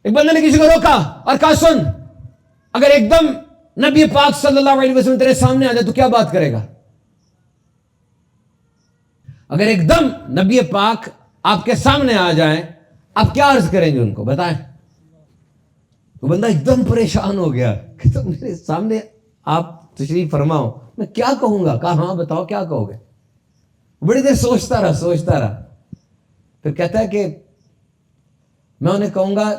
ایک بندے نے کسی کو روکا اور کہا سن، اگر ایک دم نبی پاک صلی اللہ علیہ وسلم تیرے سامنے آ جائے تو کیا بات کرے گا؟ اگر ایک دم نبی پاک آپ کے سامنے آ جائیں آپ کیا عرض کریں گے ان کو؟ بتائیں۔ وہ بندہ ایک دم پریشان ہو گیا کہ تم میرے سامنے آپ تشریف فرماؤ، میں کیا کہوں گا؟ کہا ہاں بتاؤ کیا کہو گے؟ بڑی دیر سوچتا رہا، پھر کہتا ہے کہ میں انہیں کہوں گا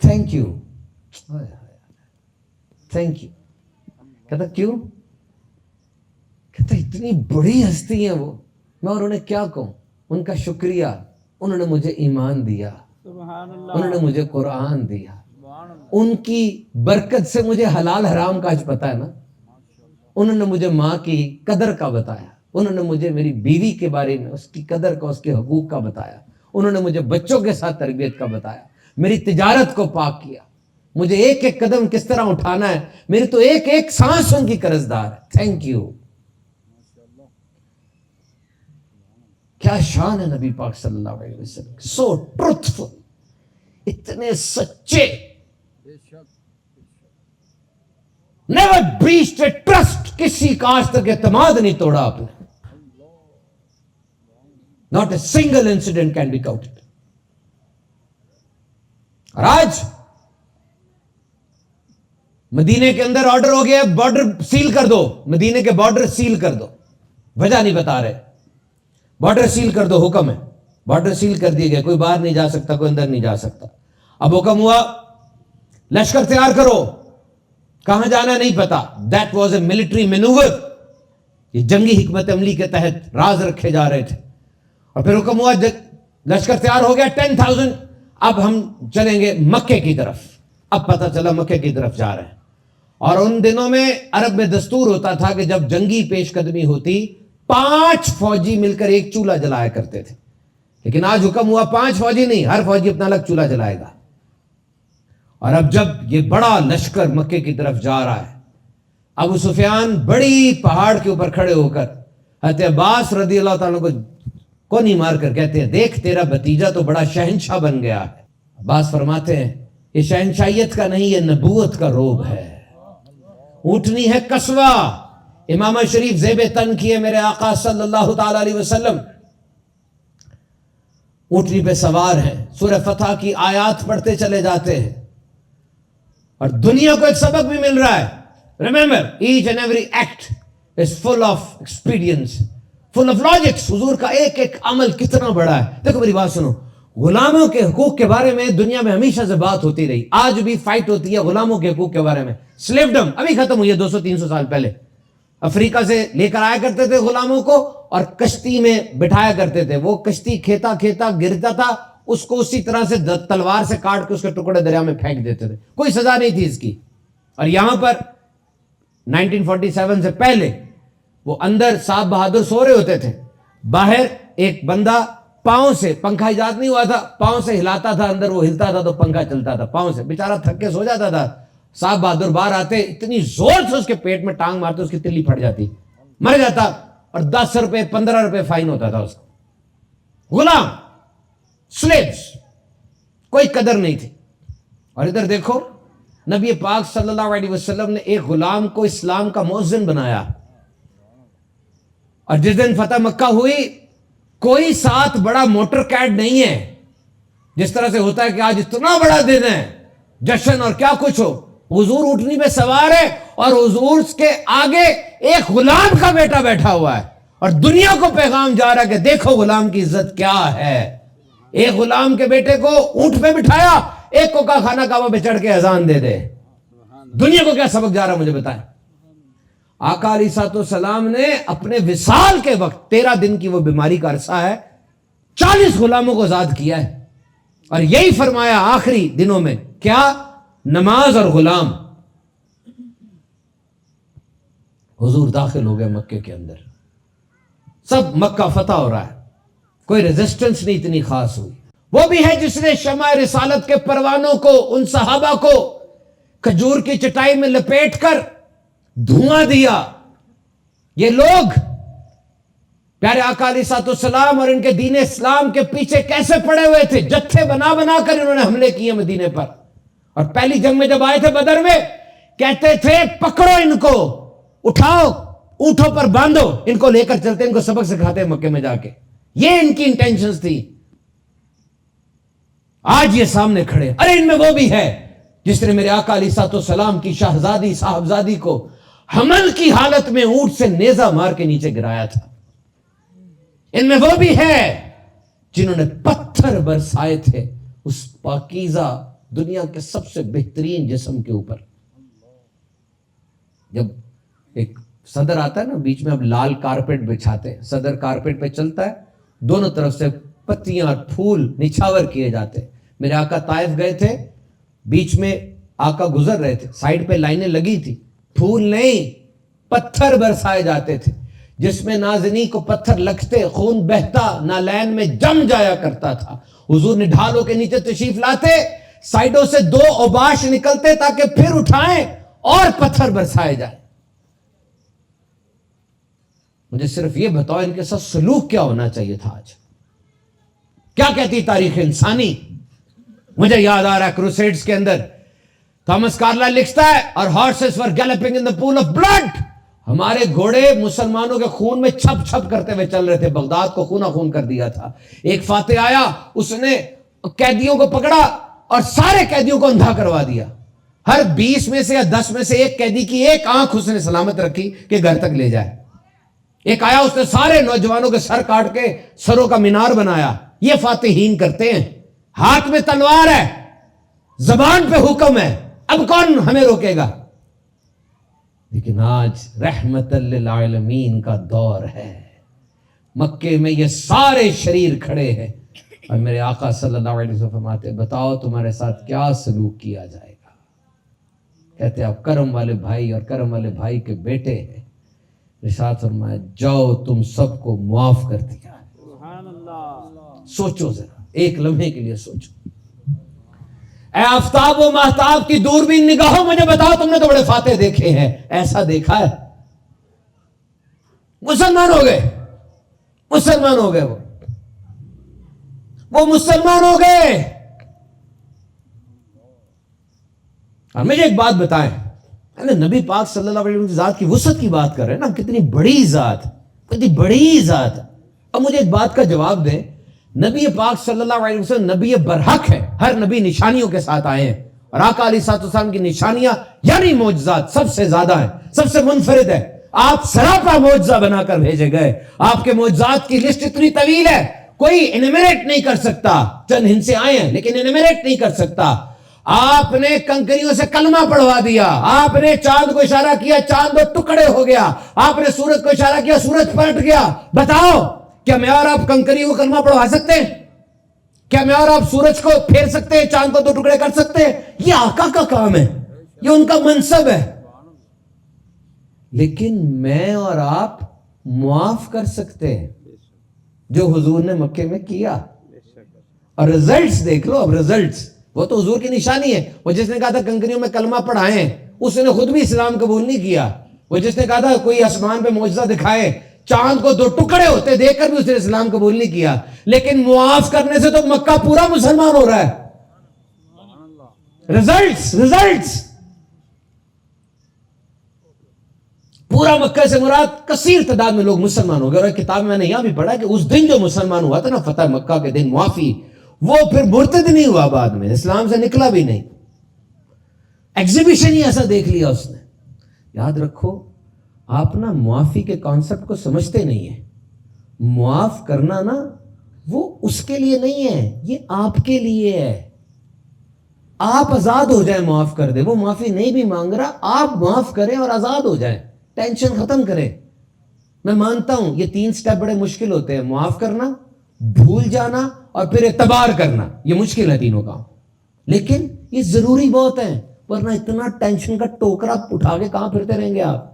تھینک یو۔ Thank you. کہتا کیوں؟ کہتا اتنی بڑی ہستی ہیں وہ، میں اور انہیں کیا کہوں؟ ان کا شکریہ، انہوں نے مجھے ایمان دیا، انہوں نے مجھے قرآن دیا، ان کی برکت سے مجھے حلال حرام کا آج پتا ہے نا، انہوں نے مجھے ماں کی قدر کا بتایا، انہوں نے مجھے میری بیوی کے بارے میں اس کی قدر کا، اس کے حقوق کا بتایا، انہوں نے مجھے بچوں کے ساتھ تربیت کا بتایا، میری تجارت کو پاک کیا، مجھے ایک ایک قدم کس طرح اٹھانا ہے، میری تو ایک ایک سانس ان کی قرضدار ہے۔ Thank you. کیا شان ہے نبی پاک صلی اللہ علیہ وسلم، سو ٹروتھفل، اتنے سچے، نیور بریچڈ اے ٹرسٹ، کسی کا آج تک اعتماد نہیں توڑا آپ نے، not a single incident can be counted. اور آج مدینے کے اندر آرڈر ہو گیا بارڈر سیل کر دو، مدینے کے بارڈر سیل کر دو، وجہ نہیں بتا رہے، بارڈر سیل کر دو، حکم ہے، بارڈر سیل کر دیے گئے، کوئی باہر نہیں جا سکتا، کوئی اندر نہیں جا سکتا۔ اب حکم ہوا لشکر تیار کرو، کہاں جانا نہیں پتا، that was a military manoeuvre, یہ جنگی حکمت عملی کے تحت راز رکھے جا رہے تھے۔ اور پھر حکم ہوا لشکر تیار ہو گیا 10,000، اب ہم چلیں گے مکے کی طرف۔ اب پتہ چلا مکے کی طرف جا رہے ہیں، اور ان دنوں میں عرب میں دستور ہوتا تھا کہ جب جنگی پیش قدمی ہوتی 5 فوجی مل کر ایک چولہا جلایا کرتے تھے، لیکن آج حکم ہوا 5 فوجی نہیں، ہر فوجی اپنا الگ چولہا جلائے گا۔ اور اب جب یہ بڑا لشکر مکے کی طرف جا رہا ہے، ابو سفیان بڑی پہاڑ کے اوپر کھڑے ہو کر حضرت عباس رضی اللہ تعالیٰ کو کونی مار کر کہتے ہیں دیکھ تیرا بھتیجا تو بڑا شہنشاہ بن گیا ہے۔ عباس فرماتے ہیں یہ شہنشاہیت کا نہیں، یہ نبوت کا روب ہے، اونٹنی ہے قصوہ، امامہ شریف زیب تن کیے میرے آقا صلی اللہ تعالی علیہ وسلم، اونٹنی پہ سوار ہیں، سورہ فتح کی آیات پڑھتے چلے جاتے ہیں، اور دنیا کو ایک سبق بھی مل رہا ہے۔ Remember, each and every act is full of experience, full of logics۔ حضور کا ایک ایک عمل کتنا بڑا ہے۔ دیکھو میری بات سنو، غلاموں کے حقوق کے بارے میں دنیا میں ہمیشہ سے بات ہوتی رہی، آج بھی فائٹ ہوتی ہے غلاموں کے حقوق کے بارے میں۔ سلیوڈم ابھی ختم ہوئی ہے 200-300 سال پہلے، افریقہ سے لے کر آیا کرتے تھے غلاموں کو اور کشتی میں بٹھایا کرتے تھے، وہ کشتی کھیتا کھیتا گرتا تھا، اس کو اسی طرح سے تلوار سے کاٹ کے اس کے ٹکڑے دریا میں پھینک دیتے تھے، کوئی سزا نہیں تھی اس کی۔ اور یہاں پر 1947 سے پہلے وہ اندر صاحب بہادر سو رہے ہوتے تھے، باہر ایک بندہ پاؤں سے، پنکھا ایجاد نہیں ہوا تھا، پاؤں سے ہلاتا تھا، اندر وہ ہلتا تھا تو پنکھا چلتا تھا، پاؤں سے، بیچارہ تھک کے سو جاتا تھا، صاحب بہادر باہر آتے، اتنی زور سے اس کے پیٹ میں ٹانگ مارتے اس کی تلی پھٹ جاتی، مر جاتا، اور 10 روپے 15 روپے فائن ہوتا تھا اس کو۔ غلام، سلیبس، کوئی قدر نہیں تھی۔ اور ادھر دیکھو نبی پاک صلی اللہ علیہ وسلم نے ایک غلام کو اسلام کا مؤذن بنایا، اور جس دن فتح مکہ ہوئی کوئی ساتھ بڑا موٹر کیڈ نہیں ہے، جس طرح سے ہوتا ہے کہ آج اتنا بڑا دن ہے جشن اور کیا کچھ ہو، حضور اونٹنی پہ سوار ہے اور حضور کے آگے ایک غلام کا بیٹا بیٹھا ہوا ہے، اور دنیا کو پیغام جا رہا ہے کہ دیکھو غلام کی عزت کیا ہے۔ ایک غلام کے بیٹے کو اونٹ پہ بٹھایا، ایک کو کہا خانہ کعبہ پہ چڑھ کے اذان دے دے۔ دنیا کو کیا سبق جا رہا مجھے بتائیں۔ آقا علیہ الصلوۃ والسلام نے اپنے وصال کے وقت 13 دن کی وہ بیماری کا عرصہ ہے، 40 غلاموں کو آزاد کیا ہے، اور یہی فرمایا آخری دنوں میں کیا؟ نماز اور غلام۔ حضور داخل ہو گئے مکے کے اندر، سب مکہ فتح ہو رہا ہے، کوئی ریزسٹنس نہیں اتنی خاص ہوئی۔ وہ بھی ہے جس نے شمع رسالت کے پروانوں کو، ان صحابہ کو کھجور کی چٹائی میں لپیٹ کر دھواں دیا۔ یہ لوگ پیارے آقا علیہ الصلوۃ والسلام اور ان کے دین اسلام کے پیچھے کیسے پڑے ہوئے تھے. جتھے بنا بنا کر انہوں نے حملے کیے مدینے پر. اور پہلی جنگ میں جب آئے تھے بدر میں, کہتے تھے پکڑو ان کو, اٹھاؤ, اونٹوں پر باندھو, ان کو لے کر چلتے, ان کو سبق سکھاتے مکے میں جا کے. یہ ان کی انٹینشنز تھی. آج یہ سامنے کھڑے, ارے ان میں وہ بھی ہے جس نے میرے آقا علیہ الصلوۃ والسلام کی شہزادی صاحبزادی کو حمل کی حالت میں اونٹ سے نیزہ مار کے نیچے گرایا تھا. ان میں وہ بھی ہے جنہوں نے پتھر برسائے تھے اس پاکیزہ دنیا کے سب سے بہترین جسم کے اوپر. جب ایک صدر آتا ہے نا بیچ میں, اب لال کارپیٹ بچھاتے ہیں, صدر کارپیٹ پہ چلتا ہے, دونوں طرف سے پتیاں اور پھول نچھاور کیے جاتے. میرے آقا طائف گئے تھے, بیچ میں آقا گزر رہے تھے, سائڈ پہ لائنیں لگی تھی, پھول نہیں پتھر برسائے جاتے تھے. جس میں نازنی کو پتھر لگتے خون بہتا نالین میں جم جایا کرتا تھا. حضور نے ڈھالوں کے نیچے تشریف لاتے, سائڈوں سے 2 اوباش نکلتے تاکہ پھر اٹھائیں اور پتھر برسائے جائیں. مجھے صرف یہ بتاؤ ان کے ساتھ سلوک کیا ہونا چاہیے تھا آج؟ کیا کہتی تاریخ انسانی؟ مجھے یاد آ رہا ہے کروسیڈز کے اندر تھامس کارلائل لکھتا ہے, اور horses were galloping in the pool of blood. ہمارے گھوڑے مسلمانوں کے خون میں چھپ چھپ کرتے ہوئے چل رہے تھے, بغداد کو خونہ خون کر دیا تھا. ایک فاتح آیا, اس نے قیدیوں کو پکڑا اور سارے قیدیوں کو اندھا کروا دیا. ہر 20 میں سے یا 10 میں سے ایک قیدی کی ایک آنکھ اس نے سلامت رکھی کہ گھر تک لے جائے. ایک آیا, اس نے سارے نوجوانوں کے سر کاٹ کے سروں کا مینار بنایا. یہ فاتحین کرتے ہیں. ہاتھ میں تلوار ہے, زبان پہ حکم ہے, اب کون ہمیں روکے گا؟ لیکن آج رحمت للعالمین کا دور ہے. مکے میں یہ سارے شریر کھڑے ہیں اور میرے آقا صلی اللہ علیہ وسلم فرماتے, بتاؤ تمہارے ساتھ کیا سلوک کیا جائے گا؟ کہتے آپ کرم والے بھائی اور کرم والے بھائی کے بیٹے ہیں. ارشاد فرمایا, جاؤ تم سب کو معاف کر دیا. سوچو ذرا, ایک لمحے کے لیے سوچو. اے آفتاب و مہتاب کی دوربین نگاہوں, مجھے بتاؤ تم نے تو بڑے فاتح دیکھے ہیں, ایسا دیکھا ہے؟ مسلمان ہو گئے, مسلمان ہو گئے, وہ مسلمان ہو گئے. اور مجھے ایک بات بتائیں, نبی پاک صلی اللہ علیہ وسلم کی ذات کی وسعت کی بات کر رہے ہیں نا, کتنی بڑی ذات, کتنی بڑی ذات. اب مجھے ایک بات کا جواب دیں, نبی پاک صلی اللہ علیہ وسلم نبی برحق ہے, ہر نبی نشانیوں کے ساتھ آئے ہیں, اور آقا علیہ الصلوۃ والسلام کی نشانیاں یعنی معجزات سب سے زیادہ ہیں, سب سے منفرد ہے. آپ سراپا معجزہ بنا کر بھیجے گئے. آپ کے معجزات کی لسٹ اتنی طویل ہے, کوئی انیمیریٹ نہیں کر سکتا. چند ہند سے آئے ہیں لیکن انیمیریٹ نہیں کر سکتا. آپ نے کنکریوں سے کلمہ پڑھوا دیا, آپ نے چاند کو اشارہ کیا, چاند 2 ٹکڑے ہو گیا, آپ نے سورج کو اشارہ کیا, سورج پلٹ گیا. بتاؤ کیا میں اور آپ کنکریوں کو کلمہ پڑھوا سکتے ہیں؟ کیا میں اور آپ سورج کو پھیر سکتے ہیں, چاند کو 2 ٹکڑے کر سکتے ہیں؟ یہ آقا کا کام ہے, یہ ان کا منصب ہے. لیکن میں اور آپ معاف کر سکتے ہیں جو حضور نے مکے میں کیا. اور رزلٹس دیکھ لو. اب رزلٹس وہ تو حضور کی نشانی ہے. وہ جس نے کہا تھا کنکریوں میں کلمہ پڑھائیں, اس نے خود بھی اسلام قبول نہیں کیا. وہ جس نے کہا تھا کوئی آسمان پہ معجزہ دکھائے, چاند کو 2 ٹکڑے ہوتے دیکھ کر بھی اس نے اسلام قبول نہیں کیا. لیکن معاف کرنے سے تو مکہ پورا مسلمان ہو رہا ہے. رزلٹس پورا مکہ سے مراد کثیر تعداد میں لوگ مسلمان ہو گئے. اور ایک کتاب میں نے یہاں بھی پڑھا کہ اس دن جو مسلمان ہوا تھا نا, فتح مکہ کے دن, معافی, وہ پھر مرتد نہیں ہوا, بعد میں اسلام سے نکلا بھی نہیں. ایگزیبیشن ہی ایسا دیکھ لیا اس نے. یاد رکھو, آپ نا معافی کے کانسیپٹ کو سمجھتے نہیں ہیں. معاف کرنا نا وہ اس کے لیے نہیں ہے, یہ آپ کے لیے ہے. آپ آزاد ہو جائیں, معاف کر دے. وہ معافی نہیں بھی مانگ رہا, آپ معاف کریں اور آزاد ہو جائیں, ٹینشن ختم کریں. میں مانتا ہوں یہ 3 سٹیپ بڑے مشکل ہوتے ہیں, معاف کرنا, بھول جانا اور پھر اعتبار کرنا. یہ مشکل ہے تینوں کام, لیکن یہ ضروری بہت ہے, ورنہ اتنا ٹینشن کا ٹوکرا اٹھا کے کہاں پھرتے رہیں گے آپ.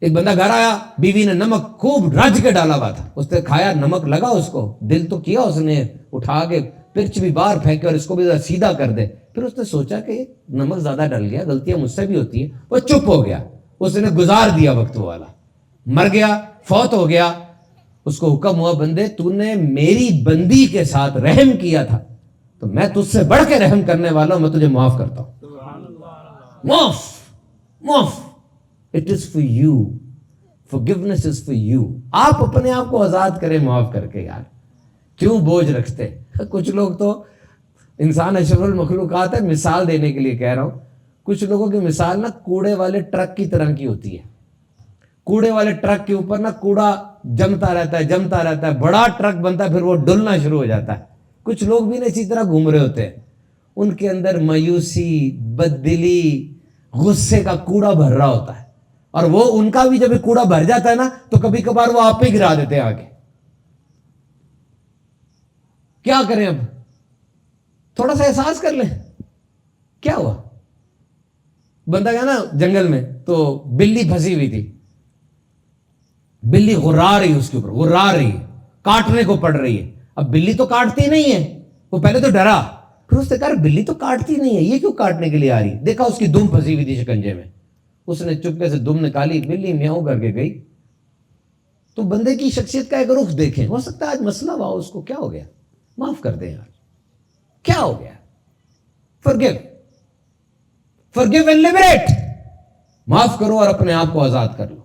ایک بندہ گھر آیا, بیوی نے نمک خوب رج کے ڈالا ہوا تھا, اس نے کھایا, نمک لگا اس کو, دل تو کیا اس نے, اٹھا کے پرچ بھی باہر پھینکے اور اس کو بھی سیدھا کر دے. پھر اس نے سوچا کہ نمک زیادہ ڈل گیا, غلطیاں مجھ سے بھی ہوتی ہیں. وہ چپ ہو گیا, اس نے گزار دیا وقت والا, مر گیا, فوت ہو گیا. اس کو حکم ہوا بندے تو نے میری بندی کے ساتھ رحم کیا تھا تو میں تجھ سے بڑھ کے رحم کرنے والا ہوں, میں تجھے معاف کرتا ہوں. معاف معاف. It is for you, forgiveness is for you. آپ اپنے آپ کو آزاد کریں معاف کر کے. یار کیوں بوجھ رکھتے؟ کچھ لوگ تو, انسان اشرف المخلوقات ہے, مثال دینے کے لیے کہہ رہا ہوں, کچھ لوگوں کی مثال نا کوڑے والے ٹرک کی طرح کی ہوتی ہے. کوڑے والے ٹرک کے اوپر نا کوڑا جمتا رہتا ہے, بڑا ٹرک بنتا ہے, پھر وہ ڈلنا شروع ہو جاتا ہے. کچھ لوگ بھی نا اسی طرح گھوم رہے ہوتے ہیں, ان کے اندر مایوسی, بددلی, غصے کا کوڑا بھر رہا ہوتا ہے, اور وہ ان کا بھی جب کوڑا بھر جاتا ہے نا تو کبھی کبھار وہ آپ پہ گرا دیتے ہیں آگے. کیا کریں اب؟ تھوڑا سا احساس کر لیں کیا ہوا. بندہ گیا نا جنگل میں تو بلی پھنسی ہوئی تھی, بلی غرا رہی اس کے اوپر, غرا رہی ہے, کاٹنے کو پڑ رہی ہے. اب بلی تو کاٹتی نہیں ہے, وہ پہلے تو ڈرا, پھر اس نے کہا بلی تو کاٹتی نہیں ہے, یہ کیوں کاٹنے کے لیے آ رہی. دیکھا اس کی دم پھنسی ہوئی تھی شکنجے میں, اس نے چپکے سے دم نکالی, بلی میاؤں کر کے گئی. تو بندے کی شخصیت کا ایک رخ دیکھیں, ہو سکتا ہے آج مسئلہ ہوا, اس کو کیا ہو گیا, معاف کر دیں یار, کیا ہو گیا. forgive and liberate. معاف کرو اور اپنے آپ کو آزاد کر لو.